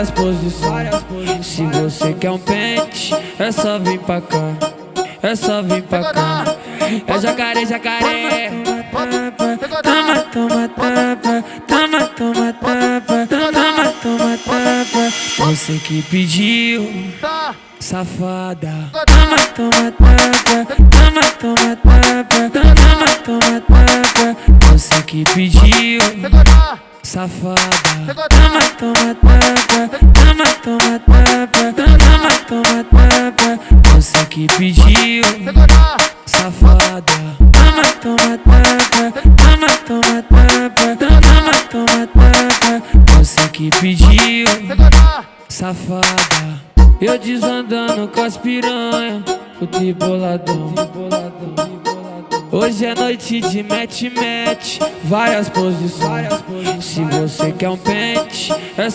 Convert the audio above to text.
posições. Se você quer um pente, é só vir pra cá, é só vir pra cá. É jacaré, jacaré. Toma, toma, tapa, toma, toma, tapa, toma, toma, tapa. Você que pediu, safada. Toma, toma, tapa, toma, toma, tapa, toma, toma, tapa. Você que pediu, safada. Toma, toma, tapa, toma, toma, tapa, toma, toma, tapa. Você que pediu, safada. Toma, toma, tapa, toma, toma, tapa, toma, toma, tapa. Você que pediu, safada. Eu desandando com as piranha, o triboladão. Hoje é noite de mete-mete, várias posições. Se você quer um pente, é